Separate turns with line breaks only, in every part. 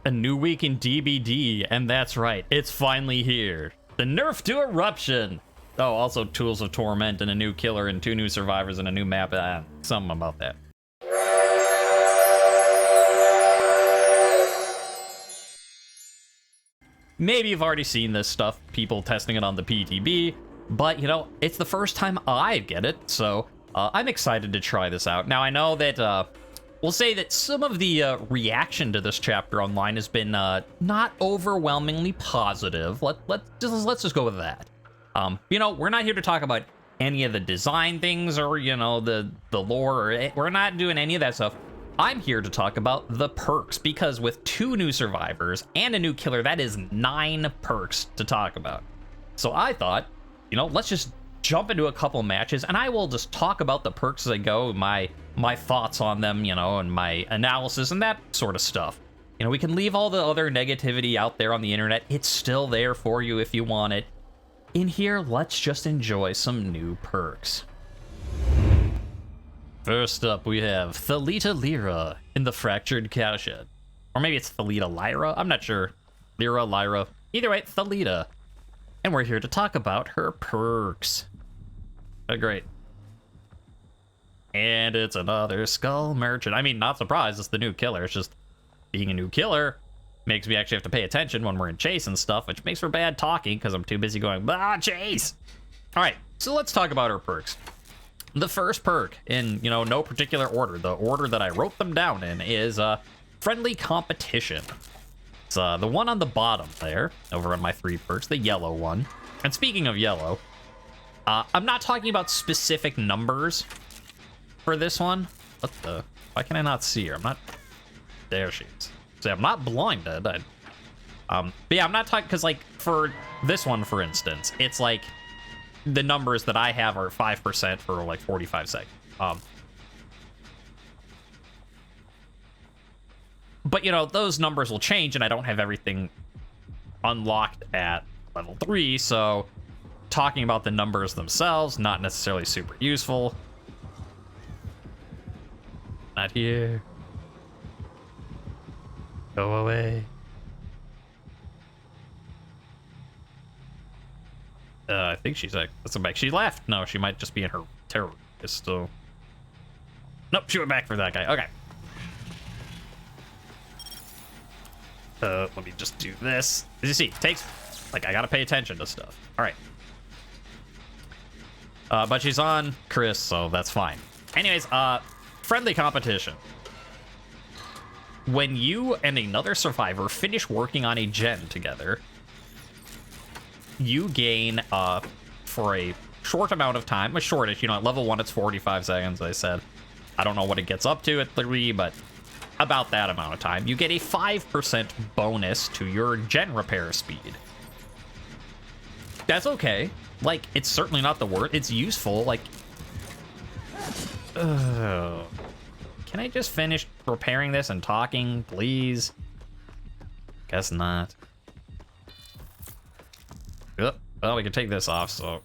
A new week in DBD, and that's right, it's finally here. The nerf to Eruption! Oh, also Tools of Torment and a new killer and 2 new survivors and a new map. Something about that. Maybe you've already seen this stuff, people testing it on the PTB, but, you know, it's the first time I get it, so I'm excited to try this out. Now, I know that, we'll say that some of the reaction to this chapter online has been not overwhelmingly positive. Let's just go with that. You know, we're not here to talk about any of the design things or, you know, the lore. We're not doing any of that stuff. I'm here to talk about the perks, because with 2 new survivors and a new killer, that is 9 perks to talk about. So I thought, you know, let's just jump into a couple matches, and I will just talk about the perks as I go, my thoughts on them, you know, and my analysis and that sort of stuff. You know, we can leave all the other negativity out there on the internet. It's still there for you if you want it. In here, let's just enjoy some new perks. First up, we have Thalita Lyra in the Fractured Cowshed. Or maybe it's Thalita Lyra, I'm not sure. Lyra. Either way, Thalita. And we're here to talk about her perks. Oh, great. And it's another Skull Merchant. I mean, not surprised, it's the new killer. It's just being a new killer makes me actually have to pay attention when we're in chase and stuff, which makes for bad talking because I'm too busy going, ah, chase! Alright, so let's talk about her perks. The first perk, in, you know, no particular order, the order that I wrote them down in, is Friendly Competition. It's the one on the bottom there, over on my 3 perks, the yellow one. And speaking of yellow, I'm not talking about specific numbers for this one. What the? Why can I not see her? I'm not... There she is. See, I'm not blinded. But yeah, I'm not talking... Because, like, for this one, for instance, it's like... The numbers that I have are 5% for, like, 45 seconds. But, you know, those numbers will change, and I don't have everything unlocked at level 3, so talking about the numbers themselves, not necessarily super useful. Not here. Go away. I think she's like, let's go back. She left. No, she might just be in her terrorist still. Nope, she went back for that guy. Okay. Let me just do this. As you see, it takes, like, I gotta pay attention to stuff. All right. But she's on Chris, so that's fine. Anyways, Friendly Competition. When you and another survivor finish working on a gen together, you gain, for a short amount of time, a shortish, you know, at level 1 it's 45 seconds, I said. I don't know what it gets up to at 3, but about that amount of time. You get a 5% bonus to your gen repair speed. That's okay. Like, it's certainly not the worst. It's useful, like... Can I just finish repairing this and talking, please? Guess not. Well, we can take this off, so...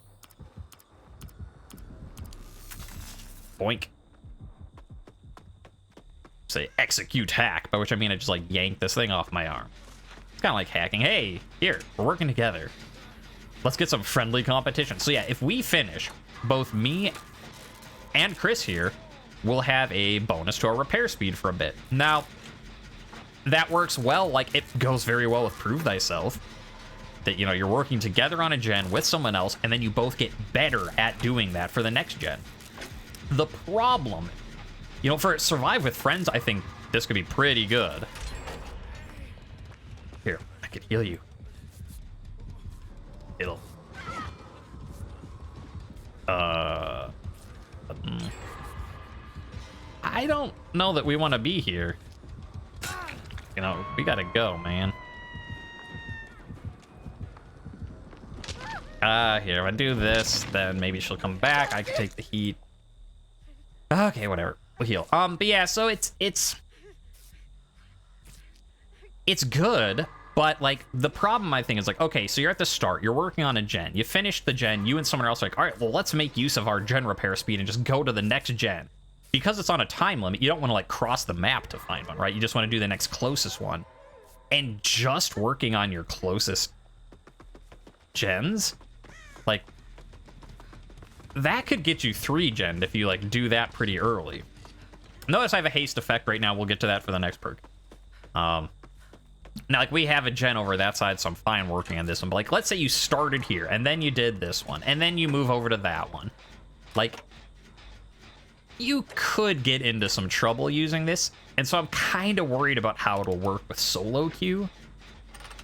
Boink. Say execute hack, by which I mean I just, like, yank this thing off my arm. It's kind of like hacking. Hey, here, we're working together. Let's get some friendly competition. So yeah, if we finish, both me and Chris here will have a bonus to our repair speed for a bit. Now, that works well, like, it goes very well with Prove Thyself. That, you know, you're working together on a gen with someone else, and then you both get better at doing that for the next gen. The problem, you know, for Survive with Friends, I think this could be pretty good. Here, I could heal you. It'll... I don't know that we want to be here. You know, we gotta go, man. Here, if I do this, then maybe she'll come back. I can take the heat. Okay, whatever. We'll heal. But yeah, so it's good, but, like, the problem, I think, is, like, okay, so you're at the start, you're working on a gen, you finish the gen, you and someone else are like, all right, well, let's make use of our gen repair speed and just go to the next gen. Because it's on a time limit, you don't want to, like, cross the map to find one, right? You just want to do the next closest one. and just working on your closest gens, like, that could get you 3-gen if you, like, do that pretty early. Notice I have a haste effect right now. We'll get to that for the next perk. Now, like, we have a gen over that side, so I'm fine working on this one. But, like, let's say you started here, and then you did this one, and then you move over to that one. Like, you could get into some trouble using this, and so I'm kind of worried about how it'll work with solo queue.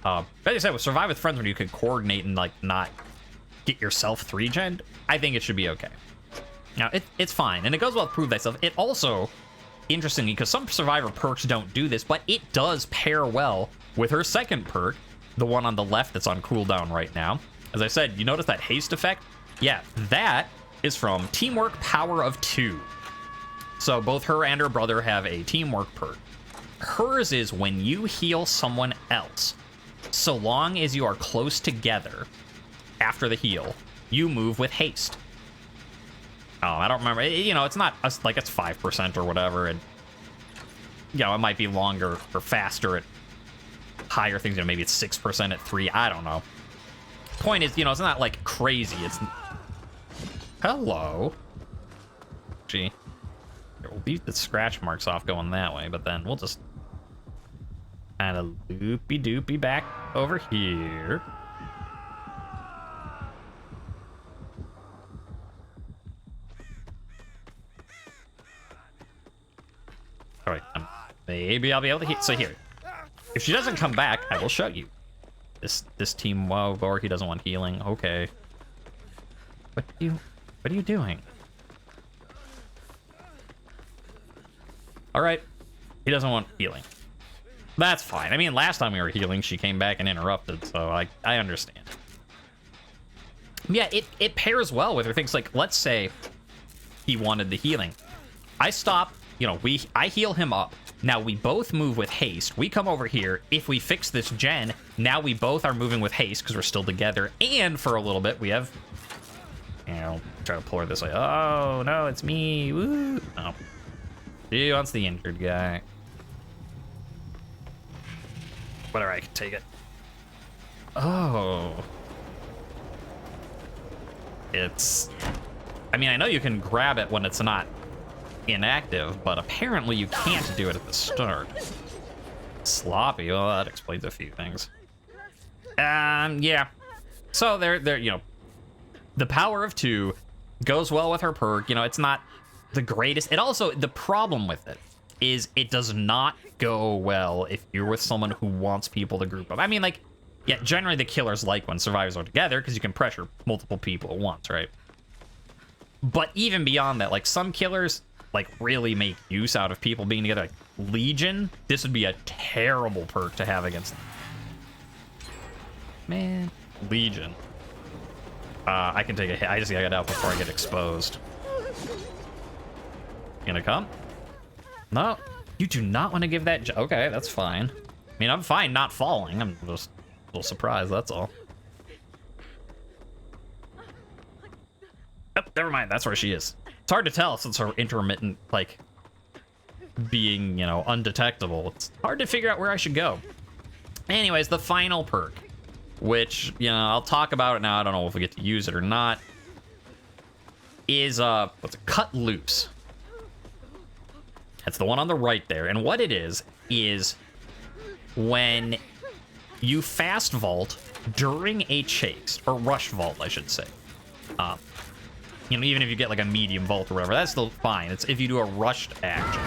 As I said, with Survive with Friends, when you can coordinate and, like, not get yourself 3-gen, I think it should be okay. Now, it's fine, and it goes well with Prove Thyself. It also, interestingly, because some Survivor perks don't do this, but it does pair well with her second perk, the one on the left that's on cooldown right now. As I said, you notice that haste effect? Yeah, that is from Teamwork Power of 2. So both her and her brother have a teamwork perk. Hers is when you heal someone else, so long as you are close together after the heal, you move with haste. Oh, I don't remember. You know, it's not like it's 5% or whatever, and you know, it might be longer or faster at higher things. You know, maybe it's 6% at 3. I don't know. Point is, you know, it's not like crazy. It's hello. Gee, we'll leave the scratch marks off going that way, but then we'll just kind of loopy doopy back over here. All right, maybe I'll be able to hit. So here, if she doesn't come back, I will show you. This team, whoa, or he doesn't want healing. Okay. What are you doing? All right, he doesn't want healing. That's fine. I mean, last time we were healing, she came back and interrupted, so I understand. Yeah, it pairs well with her things. Like, let's say he wanted the healing. I stop. You know, I heal him up. Now we both move with haste. We come over here. If we fix this gen, now we both are moving with haste because we're still together. And for a little bit, we have, you know, try to pull her this way. Oh, no, it's me. Woo. Oh. She wants the injured guy. Whatever, I can take it. Oh. It's... I mean, I know you can grab it when it's not inactive, but apparently you can't do it at the start. Sloppy. Well, that explains a few things. Yeah. So they're you know, the power of 2 goes well with her perk. You know, it's not the greatest. It also, the problem with it is it does not go well if you're with someone who wants people to group up. I mean, like, yeah, generally the killers like when survivors are together because you can pressure multiple people at once, right? But even beyond that, like, some killers like really make use out of people being together. Like Legion, this would be a terrible perk to have against them. Man, Legion. I can take a hit. I just gotta get out before I get exposed. Gonna come? No, you do not want to give that. Okay, that's fine. I mean, I'm fine not falling. I'm just a little surprised. That's all. Oh, never mind. That's where she is. It's hard to tell since her intermittent, like, being, you know, undetectable. It's hard to figure out where I should go. Anyways, the final perk, which, you know, I'll talk about it now. I don't know if we get to use it or not, is, what's it? Cut Loose. That's the one on the right there. And what it is when you fast vault during a chase, or rush vault, I should say. You know, even if you get like a medium vault or whatever, that's still fine. It's if you do a rushed action.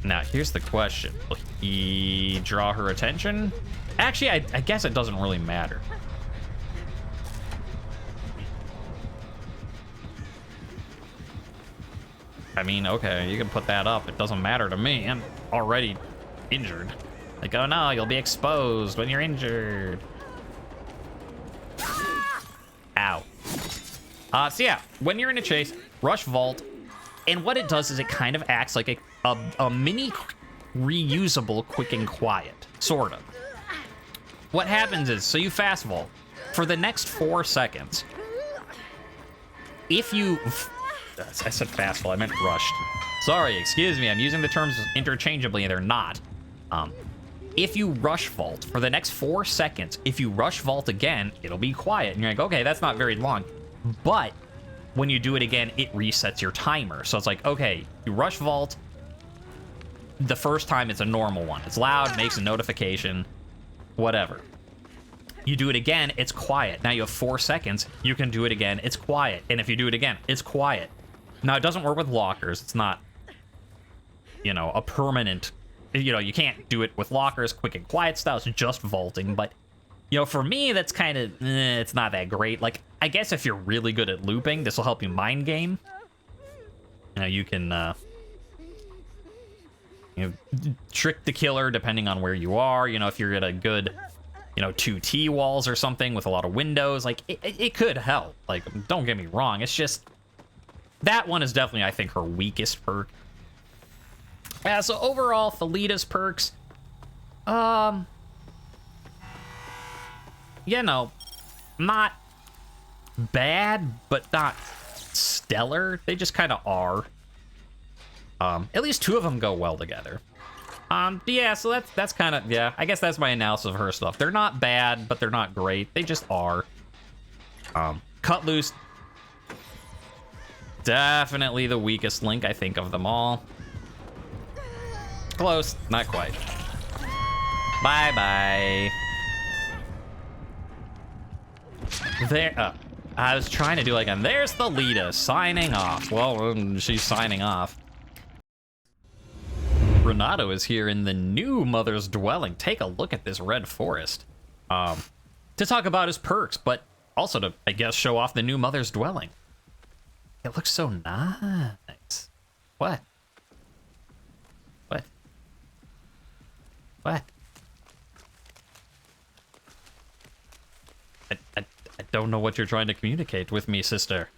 Now, here's the question. Will he draw her attention? Actually, I guess it doesn't really matter. I mean, okay, you can put that up. It doesn't matter to me. I'm already injured. Like, oh no, you'll be exposed when you're injured. Ow. So yeah, when you're in a chase, rush vault, and what it does is it kind of acts like a mini reusable quick and quiet, sort of. What happens is, so you fast vault. For the next 4 seconds, if you... I said fast vault, I meant rushed. Sorry, excuse me. I'm using the terms interchangeably, and they're not. If you rush vault for the next 4 seconds, if you rush vault again, it'll be quiet. And you're like, okay, that's not very long. But when you do it again, it resets your timer. So it's like, okay, you rush vault. The first time it's a normal one. It's loud, makes a notification, whatever. You do it again, it's quiet. Now you have 4 seconds. You can do it again, it's quiet. And if you do it again, it's quiet. Now, it doesn't work with lockers. It's not, you know, a permanent... You know, you can't do it with lockers, quick and quiet style. It's just vaulting. But, you know, for me, that's kind of... it's not that great. Like, I guess if you're really good at looping, this will help you mind game. You know, you can... you know, trick the killer depending on where you are. You know, if you're at a good... You know, 2 T walls or something with a lot of windows. Like, it could help. Like, don't get me wrong. It's just... That one is definitely, I think, her weakest perk. So overall, Thalita's perks, you know, not bad, but not stellar. They just kind of are. At least 2 of them go well together. Yeah, so that's kind of, yeah, I guess that's my analysis of her stuff. They're not bad, but they're not great. They just are. Cut Loose, definitely the weakest link, I think, of them all. Close, not quite. Bye-bye. There, I was trying to do like, and there's Thalita signing off. Well, she's signing off. Renato is here in the new Mother's Dwelling. Take a look at this red forest. To talk about his perks, but also to, I guess, show off the new Mother's Dwelling. It looks so nice. What? What? What? I don't know what you're trying to communicate with me, sister.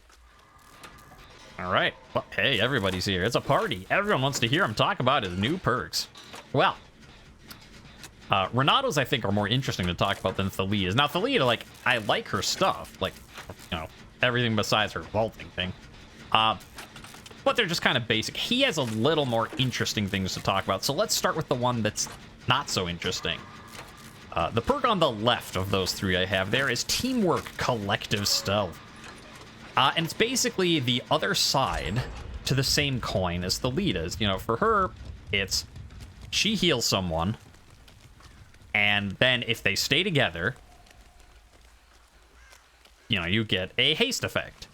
All right. Well, hey, everybody's here. It's a party. Everyone wants to hear him talk about his new perks. Well, Renato's, I think, are more interesting to talk about than Thalita's. Now, Thalita, like, I like her stuff. Like, you know, everything besides her vaulting thing. But they're just kind of basic. He has a little more interesting things to talk about. So let's start with the one that's not so interesting. The perk on the left of those 3 I have there is Teamwork Collective Stealth. And it's basically the other side to the same coin as Thalita's. You know, for her, it's she heals someone, and then if they stay together, you know, you get a haste effect.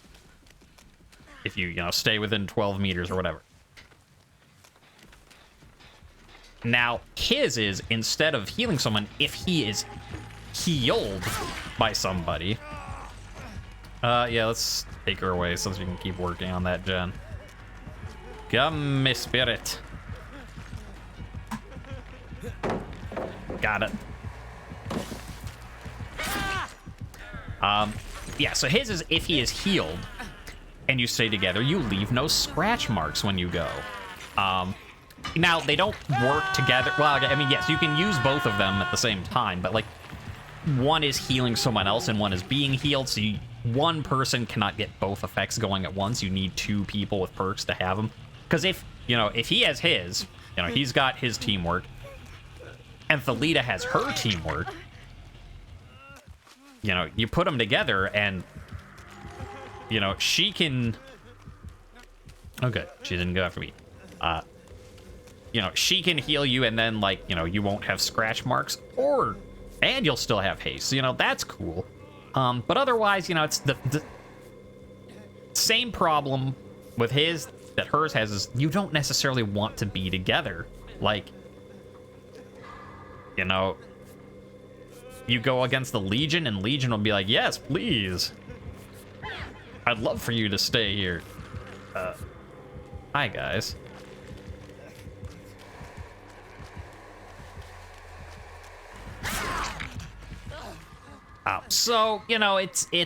If you know, stay within 12 meters or whatever. Now, his is, instead of healing someone, if he is healed by somebody... yeah, let's take her away so we can keep working on that gen. Come, my spirit. Got it. Yeah, so his is if he is healed and you stay together, you leave no scratch marks when you go. Now, they don't work together. Well, I mean, yes, you can use both of them at the same time, but, like, one is healing someone else and one is being healed, so one person cannot get both effects going at once. You need 2 people with perks to have them. Because if, you know, if he has his, you know, he's got his teamwork, and Thalita has her teamwork, you know, you put them together and, you know, she can... Okay, she didn't go after me. You know, she can heal you and then, like, you know, you won't have scratch marks, and you'll still have haste. So, you know, that's cool. But otherwise, you know, it's the same problem with his that hers has is you don't necessarily want to be together. Like, you know, you go against the Legion and Legion will be like, yes, please. I'd love for you to stay here. Hi, guys. So, you know, it's you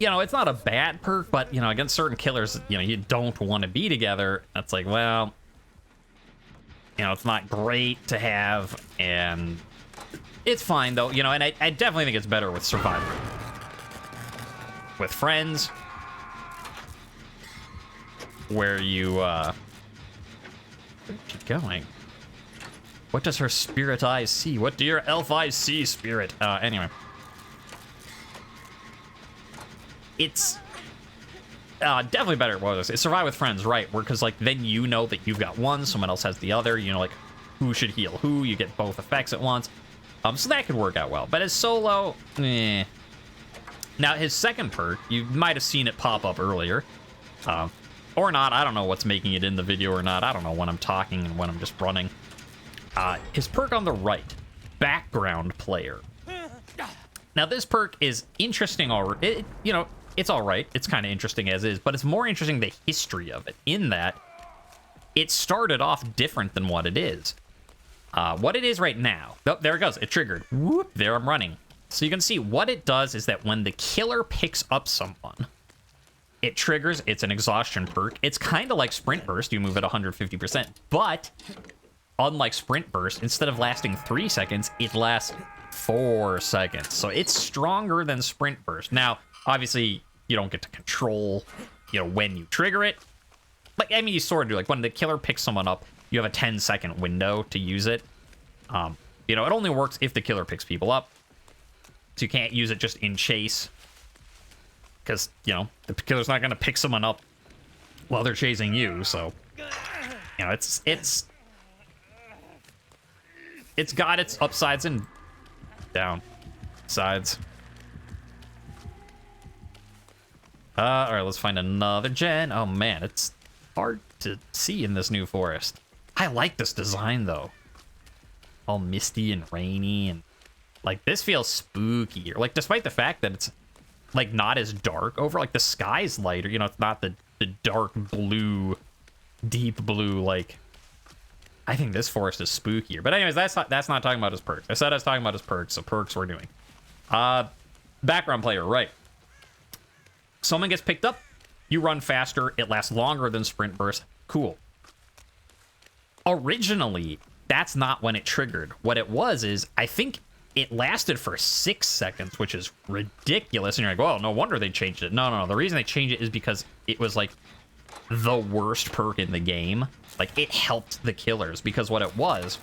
know, it's not a bad perk, but, you know, against certain killers, you know, you don't want to be together. That's like, well, you know, it's not great to have, and it's fine, though, you know, and I definitely think it's better with Survivor. With friends, where you, where's she going? What does her spirit eyes see? What do your elf eyes see, spirit? Anyway. It's definitely better. What was it? Survive with friends, right? Because, like, then you know that you've got one, someone else has the other. You know, like, who should heal who. You get both effects at once. So that could work out well. But as solo, eh. Now, his second perk, you might have seen it pop up earlier. Or not. I don't know what's making it in the video or not. I don't know when I'm talking and when I'm just running. His perk on the right, background player. Now, this perk is interesting already. You know, it's all right. It's kind of interesting as is, but it's more interesting the history of it, in that it started off different than what it is. What it is right now. Oh, there it goes. It triggered. Whoop, there I'm running. So you can see what it does is that when the killer picks up someone, it triggers. It's an exhaustion perk. It's kind of like Sprint Burst. You move at 150%. But unlike Sprint Burst, instead of lasting 3 seconds, it lasts 4 seconds. So it's stronger than Sprint Burst. Now, obviously, you don't get to control, you know, when you trigger it. Like, I mean, you sort of do. Like, when the killer picks someone up, you have a 10-second window to use it. You know, it only works if the killer picks people up. So you can't use it just in chase. Because, you know, the killer's not going to pick someone up while they're chasing you. So, you know, it's got its upsides and downsides. All right, let's find another gen. Oh, man, it's hard to see in this new forest. I like this design, though. All misty and rainy, and like this feels spooky. Like, despite the fact that it's like not as dark over, like the sky's lighter. You know, it's not the dark blue, deep blue. Like, I think this forest is spookier. But anyways, that's not talking about his perks. I said I was talking about his perks, so perks we're doing. Background player, right? Someone gets picked up, you run faster. It lasts longer than Sprint Burst. Cool. Originally, that's not when it triggered. What it was is, I think it lasted for 6 seconds, which is ridiculous. And you're like, well, no wonder they changed it. No. The reason they changed it is because it was like the worst perk in the game. Like, it helped the killers, because what it was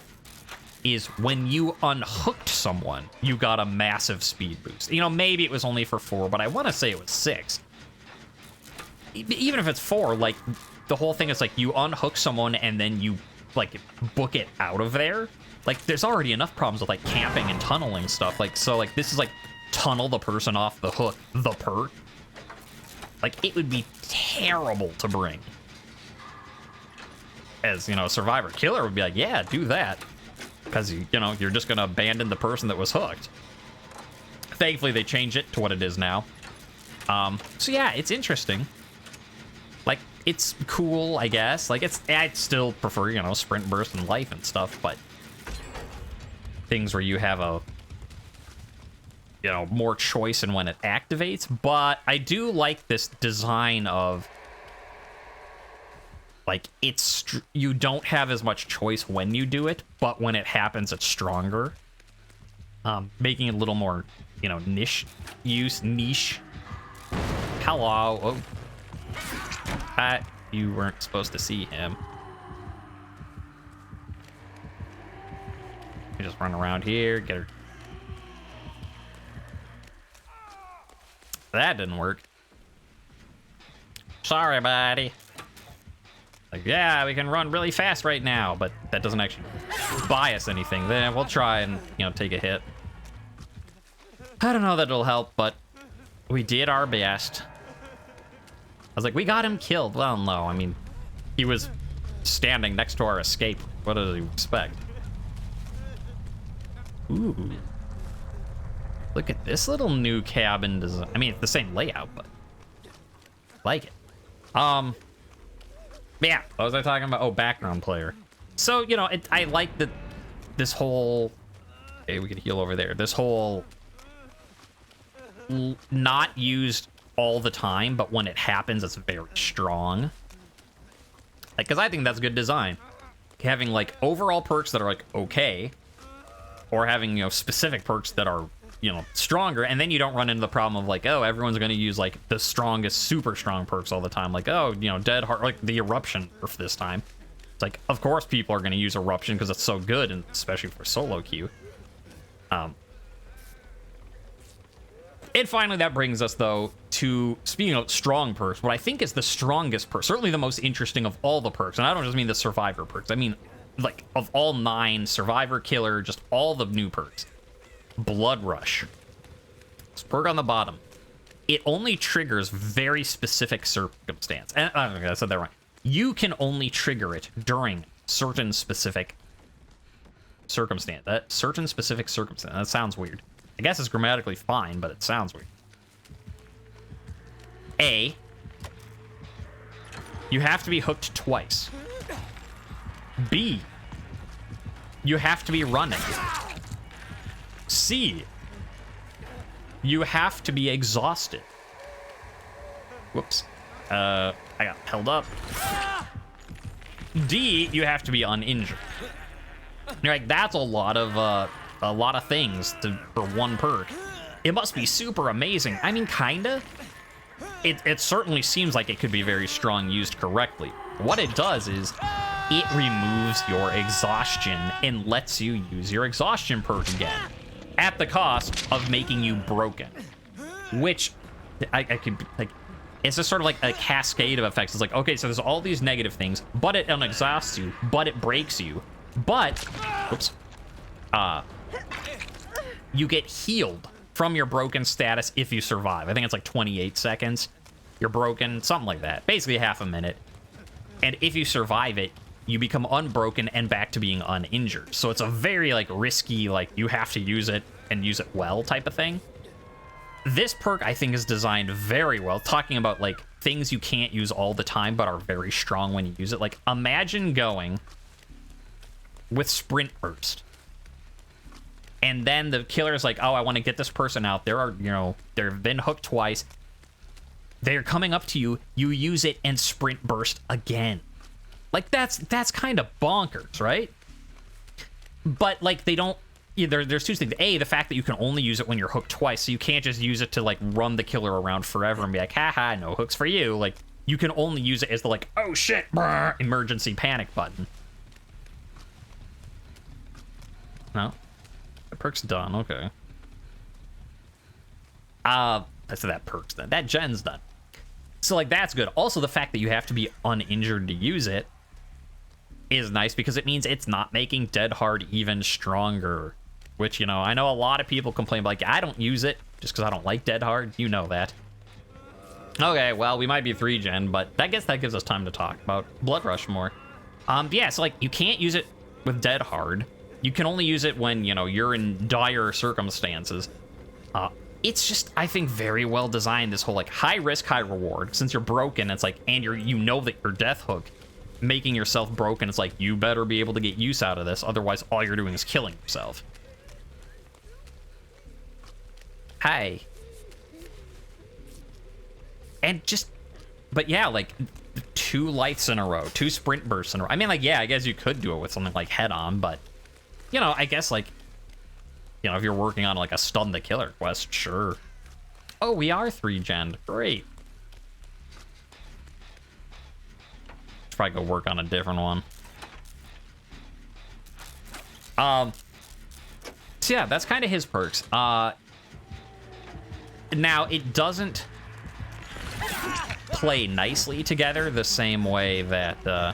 is when you unhooked someone, you got a massive speed boost. You know, maybe it was only for 4, but I want to say it was 6. Even if it's 4, like, the whole thing is like you unhook someone and then you like book it out of there. Like, there's already enough problems with like camping and tunneling stuff. Like, so like this is like tunnel the person off the hook, the perk. Like, it would be terrible to bring. As, you know, a survivor. Killer would be like, yeah, do that. Because, you know, you're just going to abandon the person that was hooked. Thankfully, they changed it to what it is now. So yeah, it's interesting. Like, it's cool, I guess. Like, I'd still prefer, you know, Sprint Burst and Life and stuff, but things where you have a, you know, more choice in when it activates. But I do like this design of, like, you don't have as much choice when you do it, but when it happens, it's stronger. Making it a little more, you know, niche. Hello. Oh. You weren't supposed to see him. We just run around here, get her. That didn't work. Sorry, buddy. Like, yeah, we can run really fast right now, but that doesn't actually buy us anything. Then we'll try and, you know, take a hit. I don't know that it'll help, but we did our best. I was like, we got him killed. Well, no, I mean, he was standing next to our escape. What did you expect? Ooh. Look at this little new cabin design. I mean, it's the same layout, but I like it. Yeah, what was I talking about? Oh, background player. So, you know, I like that this whole... Hey, we could heal over there. This whole... not used all the time, but when it happens, it's very strong. Like, because I think that's good design. Having, like, overall perks that are, like, okay. Or having, you know, specific perks that are stronger, and then you don't run into the problem of like, oh, everyone's going to use like the strongest, super strong perks all the time. Like, oh, Dead Hard, like the Eruption nerf this time. It's like, of course people are going to use Eruption because it's so good, and especially for solo queue. And finally, that brings us, though, to, speaking of strong perks, what I think is the strongest perk, certainly the most interesting of all the perks, and I don't just mean the Survivor perks, I mean, like, of all 9, Survivor, Killer, just all the new perks. Blood Rush. This perk on the bottom. It only triggers very specific circumstance. And I said that wrong. You can only trigger it during certain specific circumstance. That sounds weird. I guess it's grammatically fine, but it sounds weird. A, you have to be hooked twice. B, you have to be running. C, you have to be exhausted. Whoops. I got held up. D, you have to be uninjured. You're like, that's a lot of things for one perk. It must be super amazing. I mean, kinda. It certainly seems like it could be very strong used correctly. What it does is it removes your exhaustion and lets you use your exhaustion perk again at the cost of making you broken, which I could, like, it's just sort of like a cascade of effects. It's like, okay, so there's all these negative things, but it unexhausts you, but it breaks you, but whoops, you get healed from your broken status if you survive. I think it's like 28 seconds. You're broken, something like that. Basically half a minute. And if you survive it, you become unbroken and back to being uninjured. So it's a very like risky, like you have to use it and use it well type of thing. This perk I think is designed very well, talking about like things you can't use all the time but are very strong when you use it. Like imagine going with Sprint Burst. And then the killer's like, oh, I want to get this person out. They've been hooked twice. They're coming up to you. You use it and Sprint Burst again. Like, that's kind of bonkers, right? But, like, they don't... There's two things. A, the fact that you can only use it when you're hooked twice, so you can't just use it to, like, run the killer around forever and be like, haha, no hooks for you. Like, you can only use it as the, like, oh, shit, brr, emergency panic button. No? The perk's done, okay. So that perk's done. That gen's done. So, like, that's good. Also, the fact that you have to be uninjured to use it is nice because it means it's not making Dead Hard even stronger. Which, I know a lot of people complain, like, I don't use it just because I don't like Dead Hard. You know that. Okay, well, we might be 3-gen, but I guess that gives us time to talk about Blood Rush more. Yeah, so, like, you can't use it with Dead Hard. You can only use it when, you're in dire circumstances. It's just, I think, very well designed, this whole, like, high risk, high reward. Since you're broken, it's like, and you know that you're death hook, making yourself broken, it's like, you better be able to get use out of this, otherwise all you're doing is killing yourself. Hi. And just, but yeah, like, 2 lights in a row, 2 sprint bursts in a row. I mean, like, yeah, I guess you could do it with something like Head On, but, I guess, like, if you're working on, like, a Stun the Killer quest, sure. Oh, we are 3-gen. Great. Should probably go work on a different one. So, yeah, that's kind of his perks. Now, it doesn't play nicely together the same way that, the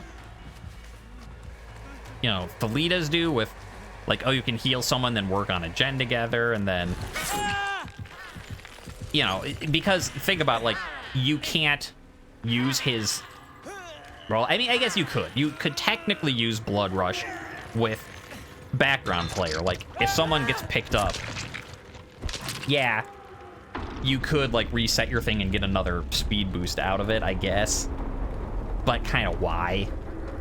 leaders do with, like, oh, you can heal someone, then work on a gen together, and then... because, think about, like, you can't use his... Well, I mean, I guess you could. You could technically use Blood Rush with background player. Like, if someone gets picked up, yeah, you could, like, reset your thing and get another speed boost out of it, I guess. But kind of why?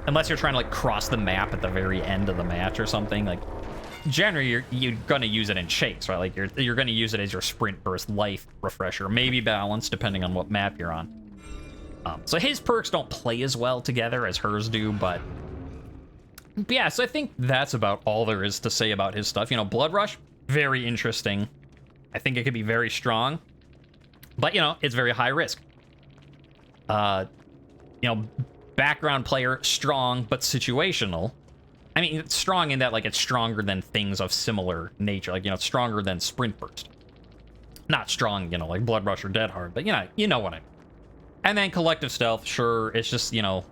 Unless you're trying to, like, cross the map at the very end of the match or something, like... Generally, you're gonna use it in chase, right? Like, you're gonna use it as your sprint burst life refresher. Maybe balance, depending on what map you're on. So his perks don't play as well together as hers do, but... Yeah, so I think that's about all there is to say about his stuff. Blood Rush, very interesting. I think it could be very strong. But, you know, it's very high risk. You know, background player, strong, but situational. I mean, it's strong in that, like, it's stronger than things of similar nature. Like, you know, it's stronger than Sprint Burst. Not strong, you know, like Blood Rush or Dead Hard, but, you know what I mean. And then Collective Stealth, sure, it's just, you know,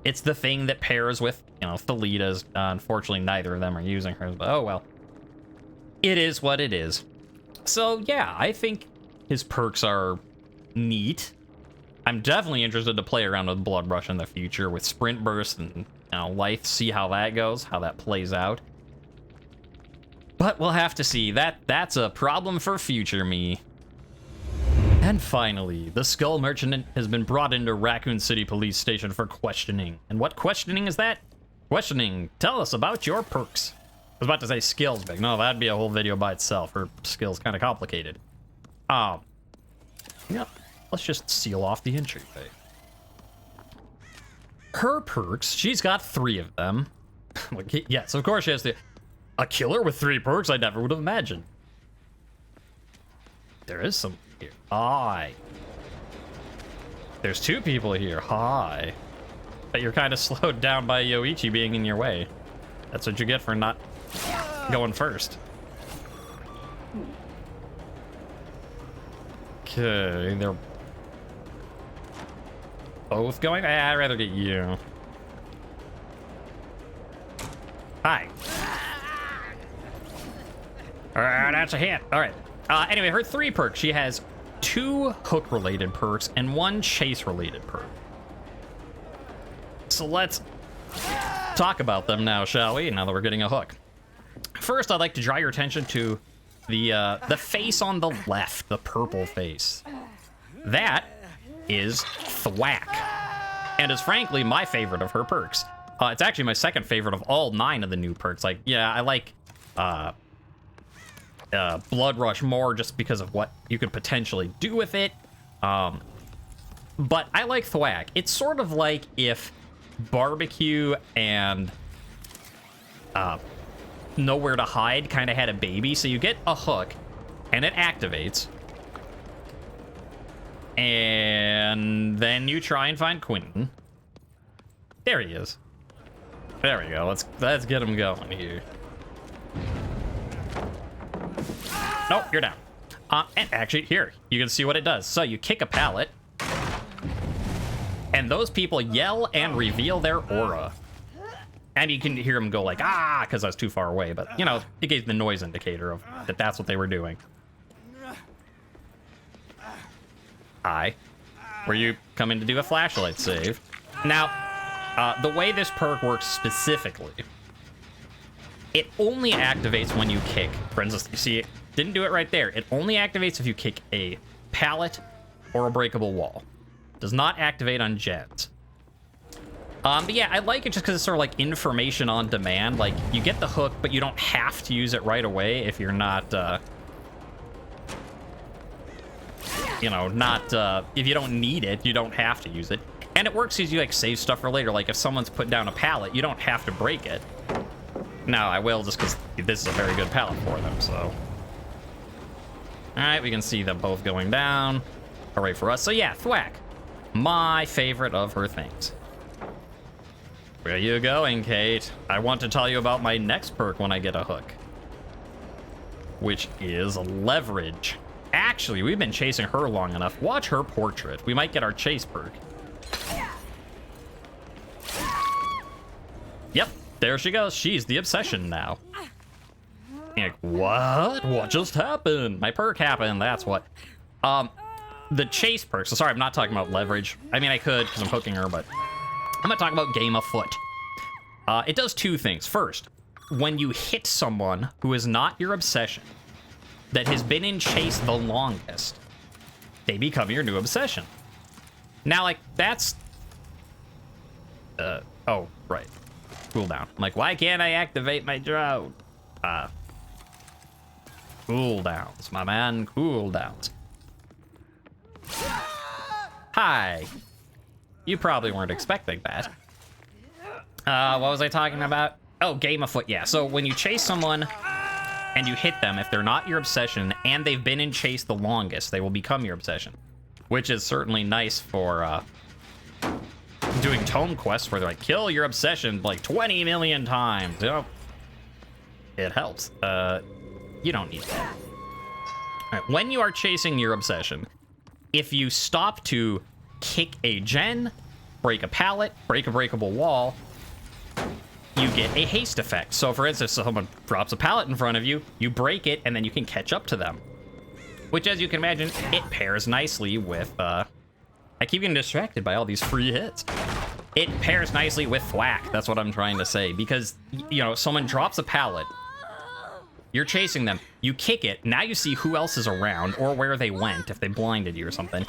it's the thing that pairs with, you know, Thalita's. Unfortunately, neither of them are using hers, but oh well. It is what it is. So, yeah, I think his perks are neat. I'm definitely interested to play around with Blood Rush in the future with Sprint Burst and, you know, Life, see how that goes, how that plays out. But we'll have to see. That's a problem for future me. And finally, the Skull Merchant has been brought into Raccoon City Police Station for questioning. And what questioning is that? Questioning, tell us about your perks. I was about to say skills, but no, that'd be a whole video by itself. Her skills kind of complicated. Yeah, let's just seal off the entry bay. Her perks, she's got 3 of them. Like, yes, of course she has a killer with 3 perks, I never would have imagined. There is some here. Hi. There's 2 people here. Hi. But you're kind of slowed down by Yoichi being in your way. That's what you get for not going first. Okay, they're both going? I'd rather get you. Hi. That's a hit. All right. Anyway, her 3 perks. She has 2 hook-related perks and 1 chase-related perk. So let's talk about them now, shall we? Now that we're getting a hook. First, I'd like to draw your attention to the face on the left, the purple face. That is Thwack, and is frankly my favorite of her perks. It's actually my second favorite of all 9 of the new perks. Like, yeah, I like Blood Rush more just because of what you could potentially do with it. But I like Thwack. It's sort of like if Barbecue and Nowhere to Hide kind of had a baby. So you get a hook, and it activates. And then you try and find Quentin. There he is. There we go. Let's get him going here. Nope, you're down. And actually, here, you can see what it does. So you kick a pallet, and those people yell and reveal their aura. And you can hear them go like, ah, because I was too far away. But, you know, it gave the noise indicator of that's what they were doing. Hi. Were you coming to do a flashlight save? Now, the way this perk works specifically, it only activates when you kick. For instance, you see, it didn't do it right there. It only activates if you kick a pallet or a breakable wall. Does not activate on gens. But yeah, I like it just because it's sort of like information on demand. Like, you get the hook, but you don't have to use it right away if you're not, you know, if you don't need it, you don't have to use it. And it works as you, like, save stuff for later. Like, if someone's put down a pallet, you don't have to break it. Now, I will just because this is a very good pallet for them, so. Alright, we can see them both going down. Hooray for us. So yeah, Thwack. My favorite of her things. Where are you going, Kate? I want to tell you about my next perk when I get a hook. Which is Leverage. Actually, we've been chasing her long enough. Watch her portrait. We might get our chase perk. Yep, there she goes. She's the obsession now. You're like, what? What just happened? My perk happened, that's what. The chase perk, so sorry, I'm not talking about Leverage. I mean, I could, because I'm hooking her, but I'm gonna talk about Game Afoot. It does 2 things. First, when you hit someone who is not your obsession, that has been in chase the longest, they become your new obsession. Now, like, that's... oh, right. Cooldown. I'm like, why can't I activate my drone? Cooldowns, my man. Cooldowns. Hi. You probably weren't expecting that. What was I talking about? Oh, Game Afoot, yeah. So when you chase someone and you hit them, if they're not your obsession and they've been in chase the longest, they will become your obsession. Which is certainly nice for doing tome quests where they're like, kill your obsession like 20 million times. You know, it helps. You don't need that. All right, when you are chasing your obsession, if you stop to kick a gen, break a pallet, break a breakable wall, you get a haste effect. So for instance, if someone drops a pallet in front of you, you break it, and then you can catch up to them. Which, as you can imagine, it pairs nicely with, I keep getting distracted by all these free hits. It pairs nicely with thwack, that's what I'm trying to say. Because, you know, someone drops a pallet, you're chasing them, you kick it, now you see who else is around, or where they went, if they blinded you or something.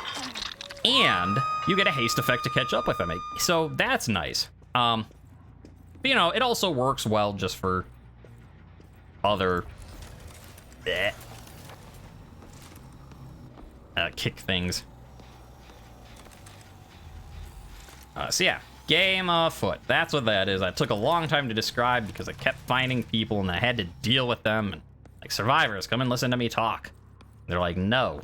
And you get a haste effect to catch up with them. So that's nice. But, you know, it also works well just for other kick things. So yeah, game afoot. That's what that is. That took a long time to describe because I kept finding people and I had to deal with them. And like, survivors, come and listen to me talk. They're like, no.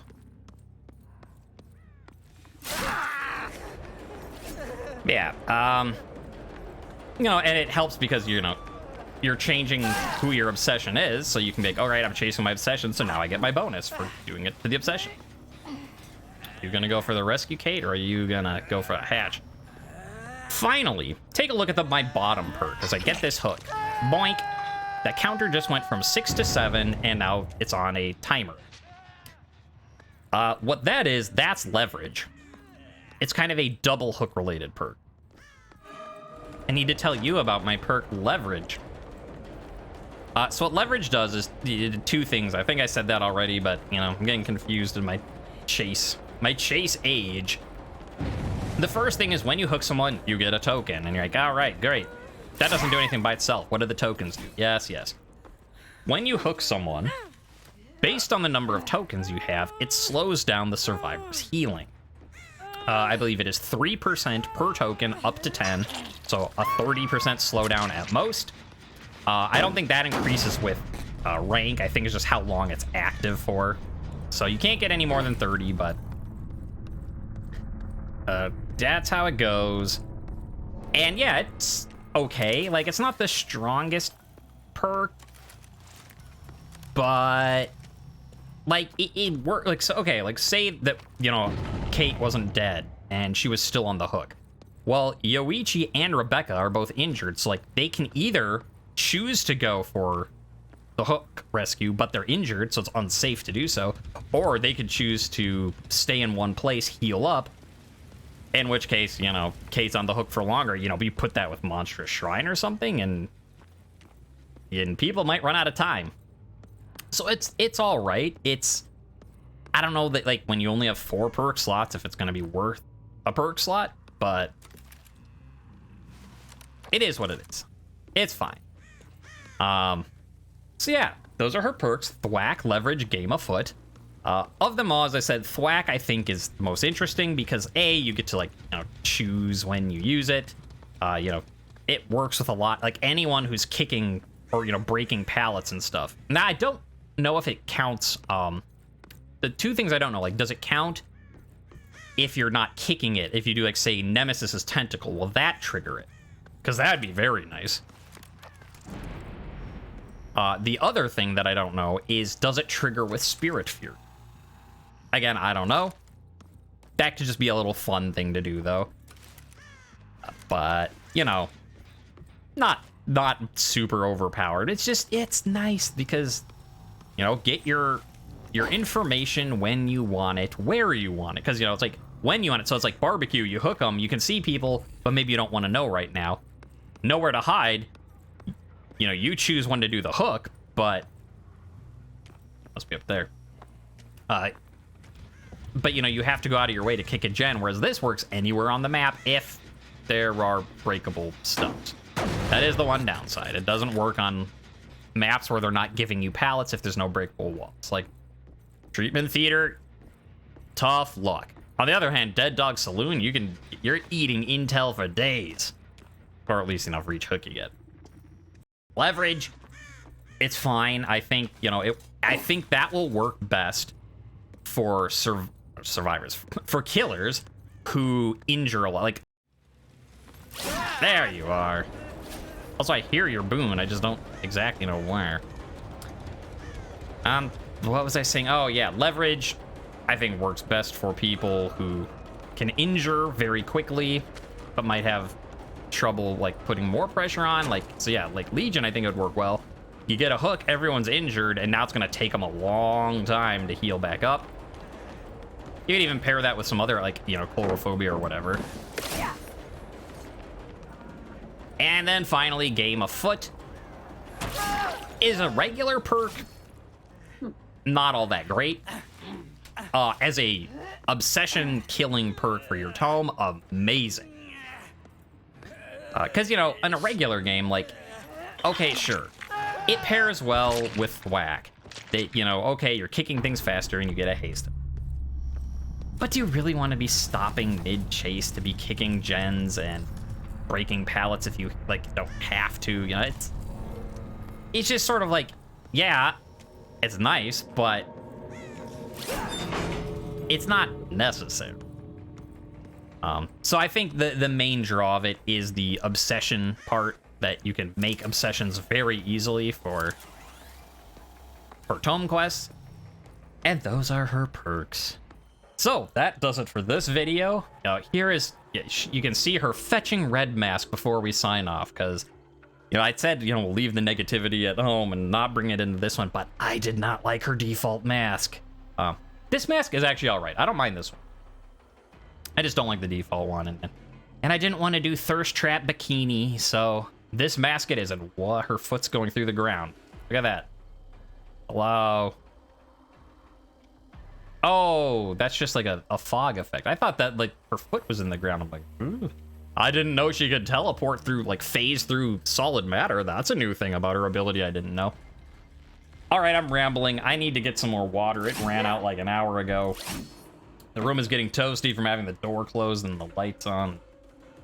Yeah, you know, and it helps because, you know, you're changing who your obsession is, so you can be like, all right, I'm chasing my obsession, so now I get my bonus for doing it to the obsession. You gonna go for the rescue, Kate, or are you gonna go for a hatch? Finally, take a look at my bottom perk as I get this hook. Boink! That counter just went from 6 to 7, and now it's on a timer. What that is, that's leverage. It's kind of a double hook related perk. I need to tell you about my perk leverage. So what leverage does is two things. I think I said that already, but you know, I'm getting confused in my chase age. The first thing is when you hook someone, you get a token, and you're like, all right, great. That doesn't do anything by itself. What do the tokens do? Yes, yes. When you hook someone, based on the number of tokens you have, it slows down the survivor's healing. I believe it is 3% per token up to 10, so a 30% slowdown at most. I don't think that increases with rank. I think it's just how long it's active for. So you can't get any more than 30, but that's how it goes. And yeah, it's okay. Like, it's not the strongest perk, but like it worked. Like, so okay, like say that, you know, Kate wasn't dead and she was still on the hook. Well, Yoichi and Rebecca are both injured, so like they can either choose to go for the hook rescue, but they're injured, so it's unsafe to do so, or they could choose to stay in one place, heal up, in which case, you know, Kate's on the hook for longer. You know, we put that with Monstrous Shrine or something, and people might run out of time. So it's all right. It's, I don't know that, like, when you only have 4 perk slots, if it's going to be worth a perk slot, but it is what it is. It's fine. So yeah, those are her perks: thwack, leverage, game afoot. Of them all, as I said, thwack I think is the most interesting because A, you get to, like, you know, choose when you use it. You know, it works with a lot, like anyone who's kicking or, you know, breaking pallets and stuff. Now, I don't know if it counts. The two things I don't know, like, does it count if you're not kicking it? If you do, like, say, Nemesis's tentacle, will that trigger it? Because that'd be very nice. The other thing that I don't know is, does it trigger with Spirit Fury? Again, I don't know. That could just be a little fun thing to do, though. But, you know, not super overpowered. It's just, it's nice because, you know, get your information when you want it, where you want it. Because, you know, it's like when you want it. So it's like barbecue. You hook them, you can see people, but maybe you don't want to know right now. Nowhere to hide. You know, you choose when to do the hook, but must be up there. But, you know, you have to go out of your way to kick a gen, whereas this works anywhere on the map if there are breakable stumps. That is the one downside. It doesn't work on maps where they're not giving you pallets if there's no breakable walls. Like, Treatment Theater, tough luck. On the other hand, Dead Dog Saloon, you're eating intel for days. Or at least enough reach hook you get. Leverage. It's fine. I think, you know, I think that will work best for survivors, for killers who injure a lot. Like, there you are. Also, I hear your boom, and I just don't exactly know where. What was I saying? Oh, yeah, leverage, I think, works best for people who can injure very quickly, but might have trouble, like, putting more pressure on. Like, so yeah, like Legion, I think it would work well. You get a hook, everyone's injured, and now it's going to take them a long time to heal back up. You could even pair that with some other, like, you know, chlorophobia or whatever. And then finally, Game Afoot is a regular perk. Not all that great. As a obsession killing perk for your tome, amazing. Because, you know, in a regular game, like, okay, sure. It pairs well with Thwack. That, you know, okay, you're kicking things faster and you get a haste. But do you really want to be stopping mid-chase to be kicking gens and breaking pallets if you, like, don't have to? You know, it's just sort of like, yeah, it's nice, but it's not necessary. So I think the main draw of it is the obsession part, that you can make obsessions very easily for tome quests. And those are her perks. So that does it for this video. Here is, you can see her fetching red mask before we sign off, because, you know, I said, you know, we'll leave the negativity at home and not bring it into this one, but I did not like her default mask. This mask is actually all right. I don't mind this one. I just don't like the default one. And I didn't want to do Thirst Trap Bikini, so this mask it is, and what, her foot's going through the ground. Look at that. Hello. Oh, that's just like a fog effect. I thought that, like, her foot was in the ground. I'm like, ooh. I didn't know she could teleport through, like, phase through solid matter. That's a new thing about her ability I didn't know. All right, I'm rambling. I need to get some more water. It ran out like an hour ago. The room is getting toasty from having the door closed and the lights on.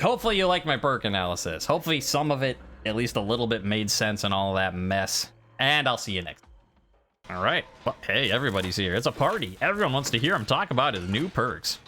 Hopefully you like my perk analysis. Hopefully some of it, at least a little bit, made sense in all of that mess. And I'll see you next time. All right. Well, hey, everybody's here. It's a party. Everyone wants to hear him talk about his new perks.